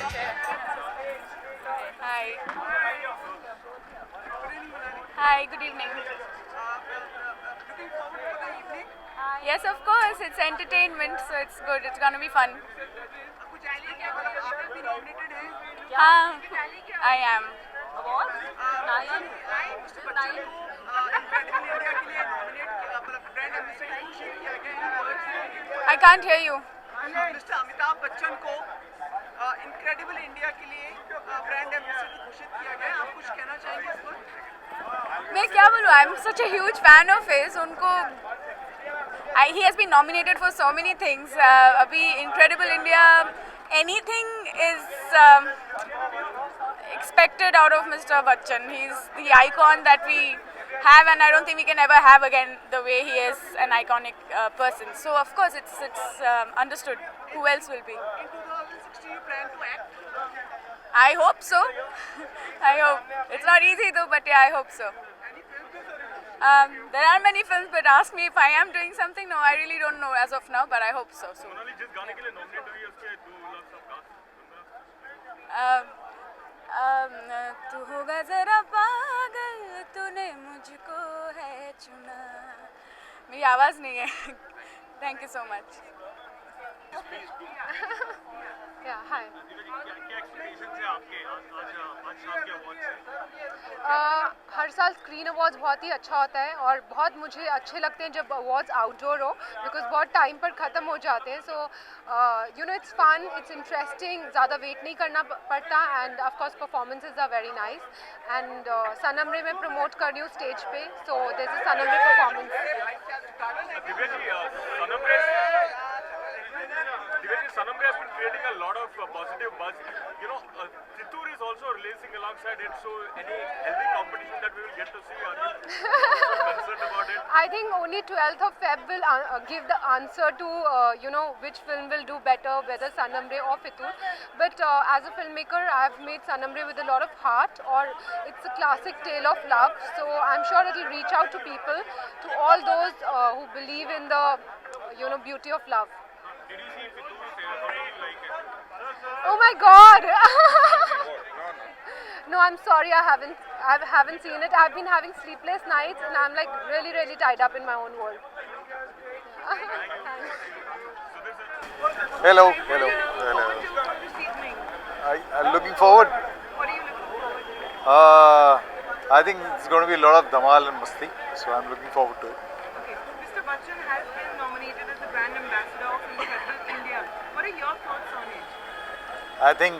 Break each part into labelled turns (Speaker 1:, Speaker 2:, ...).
Speaker 1: Hi. Hi, good evening. Yes, of course, it's entertainment, so it's good. It's gonna be fun. हाँ, I am. I can't hear you.
Speaker 2: Mister Amitabh Bachchan को incredible India के लिए brand ambassador घोषित किया गया है। आप कुछ कहना चाहेंगे इस पर?
Speaker 1: मैं क्या बोलूँ? I'm such a huge fan of his. उनको he has been nominated for so many things. अभी Incredible India, anything is expected out of Mr. Bachchan. He's the icon that we have, and I don't think we can ever have again the way he is an iconic person. So of course it's understood. Who else will be?
Speaker 2: In 2016, you plan to act.
Speaker 1: I hope so. I hope. It's not easy though, but yeah, I hope so. There are many films, but ask me if I am doing something. No, I really don't know as of now, but I hope so soon.
Speaker 3: Sonali जिस गाने के लिए nominate हुई है उसके 2 लाख सब cast
Speaker 1: तू होगा जरा पागल, तूने मुझको है चुना. मेरी आवाज़ नहीं है. Thank you so much.
Speaker 4: Yeah, hi.
Speaker 3: क्या एक्सपेक्टेशंस है आपके आज शाम के अवार्ड से?
Speaker 4: हर साल स्क्रीन अवार्ड्स बहुत ही अच्छा होता है और बहुत मुझे अच्छे लगते हैं जब अवार्ड्स आउटडोर हो, बिकॉज बहुत टाइम पर ख़त्म हो जाते हैं. So it's fun, it's interesting, ज़्यादा वेट नहीं करना पड़ता. And of course performances are very nice. And Sanam Re मैं प्रमोट कर रही हूँ स्टेज पे, so this is Sanam Ray performance.
Speaker 3: Divya ji, Sanam Ray has been creating a lot of positive buzz. Chittoor is also releasing alongside it. So, any healthy competition that we will get to see? Are you concerned about it?
Speaker 4: I think only 12th of Feb will give the answer to which film will do better, whether Sanam Ray or Fittoor. But as a filmmaker, I've made Sanam Ray with a lot of heart, or it's a classic tale of love. So I'm sure it will reach out to people, to all those who believe in the beauty of love.
Speaker 3: Did you see Fittoor? How did you like it?
Speaker 4: Oh my God! No, I'm sorry, I haven't seen it. I've been having sleepless nights, and I'm like really, really tied up in my own world.
Speaker 5: Hello. I'm looking forward.
Speaker 2: What are you looking forward to?
Speaker 5: I think it's going to be a lot of dhamal and masti, so I'm looking forward to it.
Speaker 2: Okay, Mr. Bachchan has been nominated as the brand ambassador of Incredible India. What are your thoughts on it?
Speaker 5: I think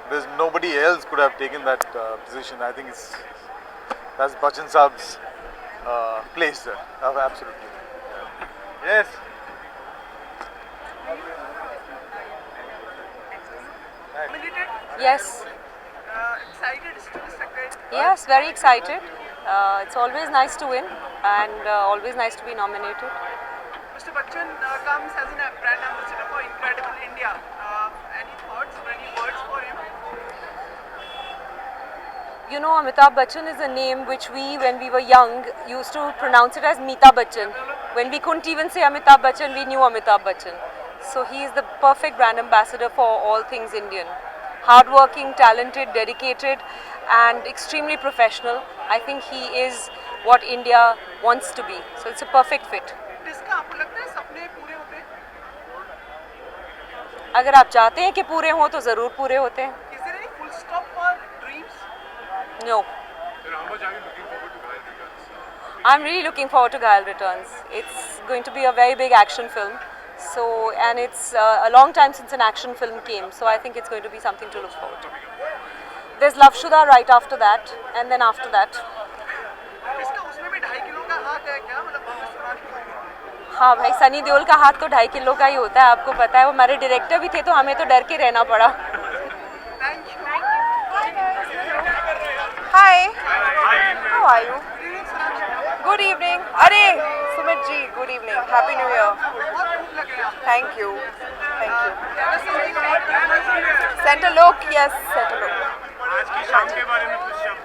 Speaker 5: there's nobody else could have taken that position. I think that's Bachchan Saab's place there. Absolutely. Yes.
Speaker 2: Nominated,
Speaker 6: Yes,
Speaker 2: excited, still second.
Speaker 6: yes, very excited. It's always nice to win and always nice to be nominated.
Speaker 2: Mr. Bachchan comes as a brand ambassador for Incredible India. Any thoughts or any words for him?
Speaker 6: You know, Amitabh Bachchan is a name which we, when we were young, used to pronounce it as Meeta Bachchan. When we couldn't even say Amitabh Bachchan, we knew Amitabh Bachchan. So he is the perfect brand ambassador for all things Indian. Hardworking, talented, dedicated, and extremely professional. I think he is what India wants to be. So it's a perfect fit.
Speaker 2: जिसका आपको लगता है सपने पूरे होते हैं?
Speaker 6: अगर आप चाहते हैं कि पूरे हों तो ज़रूर पूरे होते हैं.
Speaker 2: Is there any full stop for dreams?
Speaker 6: No.
Speaker 3: Then how much are you looking forward to Ghayal Returns?
Speaker 6: I'm really looking forward to Ghayal Returns. It's going to be a very big action film. So, and it's a long time since an action film came. So I think it's going to be something to look forward to. There's Love Shuda right after that, and then after that.
Speaker 2: इसका उसमें भी 2.5 kilo का हाथ है क्या? मतलब हमने सुना नहीं.
Speaker 6: हाँ भाई, सनी देओल का हाथ तो 2.5 किलो का ही होता है, आपको पता है. वो हमारे डायरेक्टर भी थे, तो हमें तो डर के रहना पड़ा.
Speaker 2: Thank you.
Speaker 1: Hi. How are you? Good evening. Arey, Sumit ji, good evening. Happy New Year.
Speaker 2: बहुत खूब लगे आप.
Speaker 1: Thank you. Thank you. Center look, yes, center look.
Speaker 3: आज की
Speaker 2: शाम के बारे में कुछ शब्द?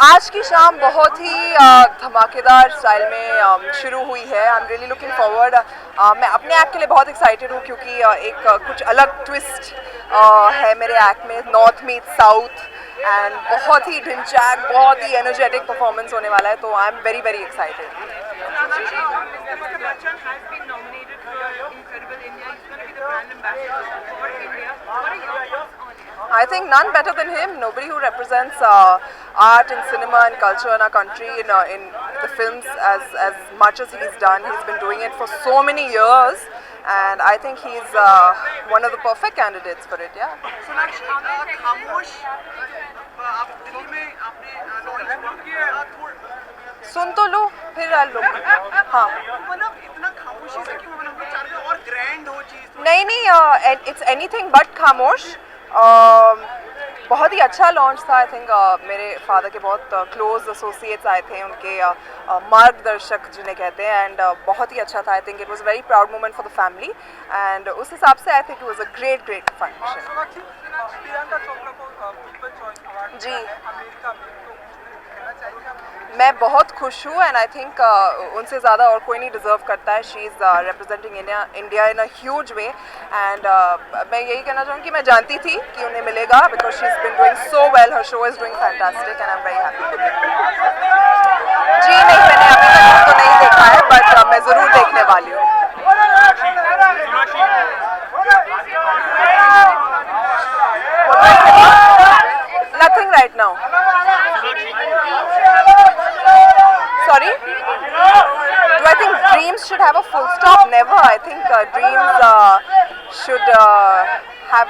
Speaker 7: आज की शाम बहुत ही धमाकेदार स्टाइल में शुरू हुई है. I am really looking forward. मैं अपने एक्ट के लिए बहुत एक्साइटेड हूँ क्योंकि एक कुछ अलग ट्विस्ट है मेरे एक्ट में. नॉर्थ मीट साउथ एंड बहुत ही ढिंचैक, बहुत ही एनर्जेटिक परफॉर्मेंस होने वाला है. तो आई am very very excited.
Speaker 2: Mr. Bachchan has been nominated for Incredible India. He's going to be the brand ambassador for India. What are your thoughts on it?
Speaker 7: I think none better than him. Nobody who represents art and cinema and culture in our country in the films as much as he's done. He's been doing it for so many years, and I think he's one of the perfect candidates for it. Yeah.
Speaker 2: Sonakshi, खामोश आप दिल्ली में आपने launch किया
Speaker 7: सुन तो लो फिर लो. हाँ.
Speaker 2: मतलब इतना खामोशी से क्यों? मतलब हम चाहते हैं और ग्रैंड हो चीज.
Speaker 7: नहीं, इट्स एनीथिंग बट खामोश. बहुत ही अच्छा लॉन्च था. आई थिंक मेरे फादर के बहुत क्लोज एसोसिएट्स आए थे, उनके मार्गदर्शक जिन्हें कहते हैं, एंड बहुत ही अच्छा था. I think it was a very proud moment for the family, and उस हिसाब से I think it was a great function. जी, मैं बहुत खुश हूँ, एंड आई थिंक उनसे ज़्यादा और कोई नहीं डिज़र्व करता है. She is representing India in a huge way, and मैं यही कहना चाहूँगी कि मैं जानती थी कि उन्हें मिलेगा because she is been doing so well. हर show is doing fantastic and I am very happy. जी नहीं, मैंने अभी तक तो नहीं देखा है, बट मैं ज़रूर देखने वाली हूँ. Nothing right now. Sorry? Do I think dreams should have a full stop? Never. I think dreams should have ...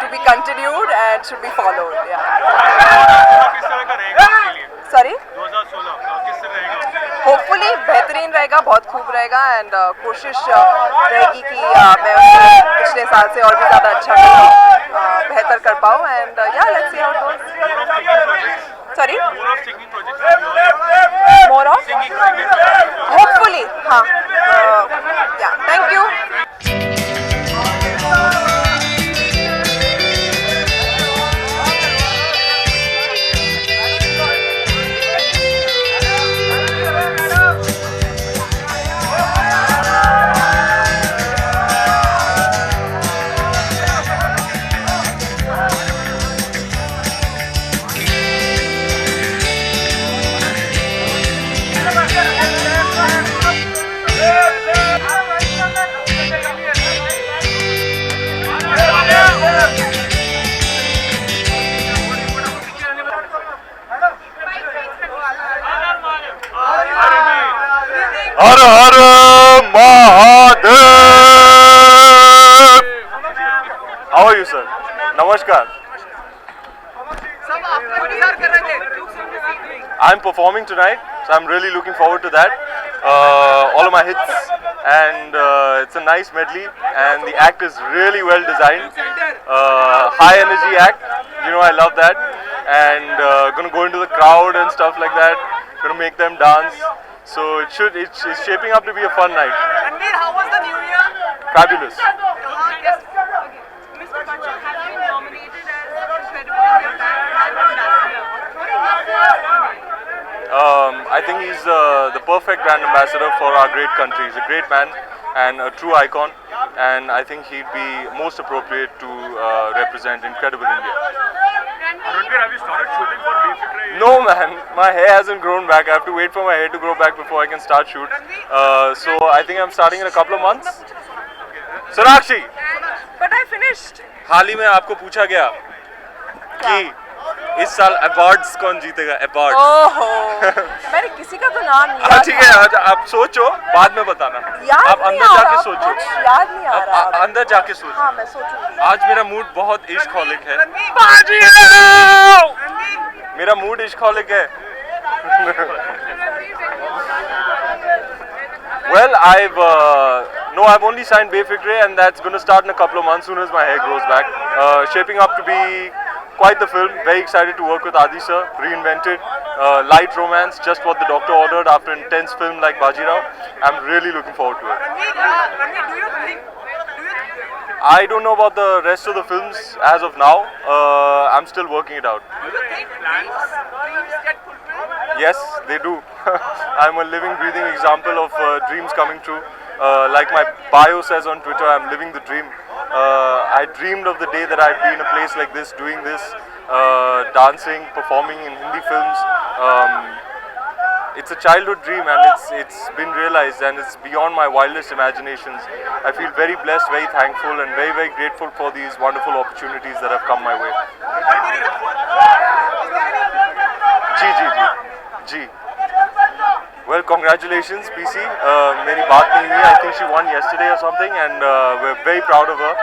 Speaker 7: to be continued and should be followed. Yeah.
Speaker 3: किस तरह का रहेगा आपके लिए?
Speaker 7: Sorry?
Speaker 3: 2016 किस तरह रहेगा?
Speaker 7: होपफुली बेहतरीन रहेगा, बहुत खूब रहेगा, एंड कोशिश रहेगी कि मैं उससे पिछले साल से और भी ज़्यादा अच्छा कर पाऊँ, बेहतर कर पाऊँ, and yeah let's see how it goes. Sorry, more of hopefully. हाँ, yeah thank you.
Speaker 5: Har Har Mahadev. How are you sir? नमस्कार.
Speaker 2: सब आपका इंतजार कर रहे थे.
Speaker 5: I'm performing tonight, so I'm really looking forward to that. All of my hits, and it's a nice medley, and the act is really well designed. High energy act, you know I love that, and gonna go into the crowd and stuff like that. Gonna make them dance. So it's shaping up to be a fun night.
Speaker 2: Ranveer, how was the new year?
Speaker 5: Fabulous.
Speaker 2: Mr. Bachchan has been nominated as Incredible India brand ambassador.
Speaker 5: I think he's the perfect brand ambassador for our great country. He's a great man and a true icon, and I think he'd be most appropriate to represent Incredible India.
Speaker 3: Ranveer, have you started shooting for Befikre?
Speaker 5: No man, my hair hasn't grown back. I have to wait for my hair to grow back before I can start shoot. So I think I'm starting in a couple of months. Sonakshi,
Speaker 7: But I finished.
Speaker 5: हाल ही में आपको पूछा गया कि इस साल awards कौन जीतेगा? Award.
Speaker 7: ओहो, मैंने किसी का तो नाम लिया.
Speaker 5: हाँ ठीक है, आप सोचो, बाद में बताना.
Speaker 7: याद
Speaker 5: आप
Speaker 7: नहीं
Speaker 5: अंदर
Speaker 7: आ
Speaker 5: जाके
Speaker 7: रहा,
Speaker 5: सोचो.
Speaker 7: कुछ याद नहीं आ रहा.
Speaker 5: अंदर जाके सोचो.
Speaker 7: हाँ, मैं सोचूंगी.
Speaker 5: आज मेरा मूड बहुत इश्क-हॉलिक है. मेरा मूड इश्क-हॉलिक है. Well, I've only signed Befikre, and that's going to start in a couple of months, soon as my hair grows back. Shaping up to be quite the film. Very excited to work with Adi sir. Reinvented, light romance, just what the doctor ordered after an intense film like Bajirao. I'm really looking forward to it.
Speaker 2: Ranveer, do you think
Speaker 8: I don't know about the rest of the films as of now. I'm still working it out.
Speaker 2: Do you think dreams get fulfilled?
Speaker 8: Yes, they do. I'm a living, breathing example of dreams coming true. Like my bio says on Twitter, I'm living the dream. I dreamed of the day that I'd be in a place like this, doing this, dancing, performing in Hindi films. It's a childhood dream and it's been realized and it's beyond my wildest imaginations. I feel very blessed, very thankful and very, very grateful for these wonderful opportunities that have come my way. Ji. Well, congratulations, PC. मेरी बात नहीं हुई. I think she won yesterday or something, and we're very proud of her.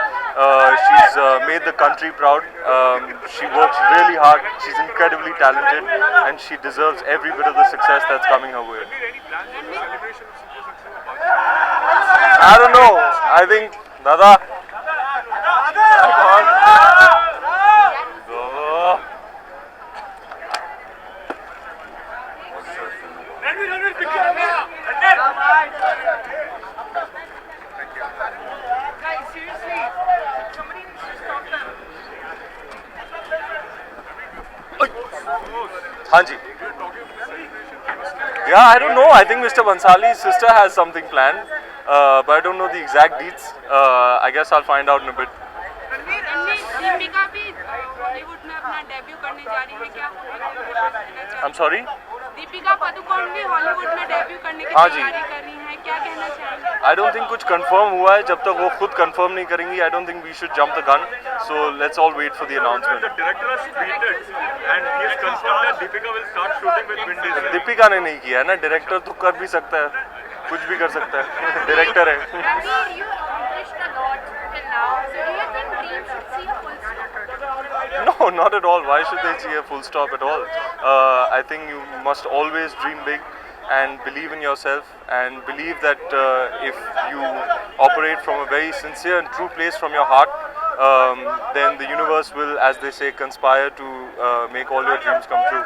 Speaker 8: She's made the country proud. She works really hard. She's incredibly talented, and she deserves every bit of the success that's coming her way. I don't know. I think, Dada.
Speaker 2: Guys, seriously, somebody needs to stop them.
Speaker 8: Hanji. Yeah, I don't know. I think Mr. Bansali's sister has something planned, but I don't know the exact deets. I guess I'll find out in a bit.
Speaker 9: Deepika भी बॉलीवुड में अपना debut करने जा रही है क्या?
Speaker 8: I'm sorry?
Speaker 9: Deepika Padukone भी Hollywood में डेब्यू करने की
Speaker 8: हाँ जी।
Speaker 9: तैयारी कर रही हैं, क्या कहना चाहेंगे?
Speaker 8: I don't think कुछ confirm हुआ है. जब तक वो खुद confirm नहीं करेंगी, I don't think we should jump the gun. So let's all wait for the announcement.
Speaker 3: The director has tweeted and he has confirmed that Deepika will start shooting with Vin Diesel.
Speaker 8: Deepika ने नहीं किया है ना. Director तो कर भी सकता है, कुछ भी कर सकता है. डायरेक्टर है.
Speaker 9: Ranveer, you accomplished a lot till now. So do you think dreams should see a full stop?
Speaker 8: No, not at all. Why should they see a full stop at all? I think you must always dream big and believe in yourself and believe that if you operate from a very sincere and true place from your heart, then the universe will, as they say, conspire to make all your dreams come true.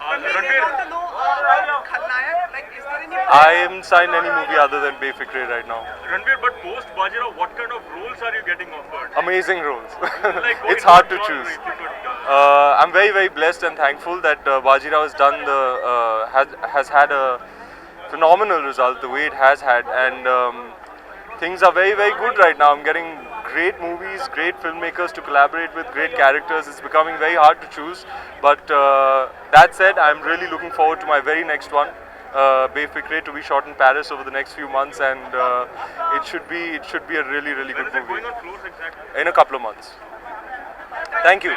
Speaker 2: Ranveer, I want to know, Khalnayak, like, is there any...
Speaker 8: I haven't signed any movie other than Befikre right now.
Speaker 3: Ranveer, but post Bajirao, what kind of roles are you getting offered?
Speaker 8: Amazing roles.
Speaker 3: Like,
Speaker 8: It's hard to
Speaker 3: what genre,
Speaker 8: choose.
Speaker 3: if you could,
Speaker 8: I'm very, very blessed and thankful that Bajirao has done has had a phenomenal result the way it has had, and things are very, very good right now. I'm getting great movies, great filmmakers to collaborate with, great characters. It's becoming very hard to choose, but that said, I'm really looking forward to my very next one, Befikre, to be shot in Paris over the next few months, and it should be a really, really
Speaker 3: when
Speaker 8: good
Speaker 3: is it
Speaker 8: movie
Speaker 3: going on floors exactly?
Speaker 8: in a couple of months. Thank you.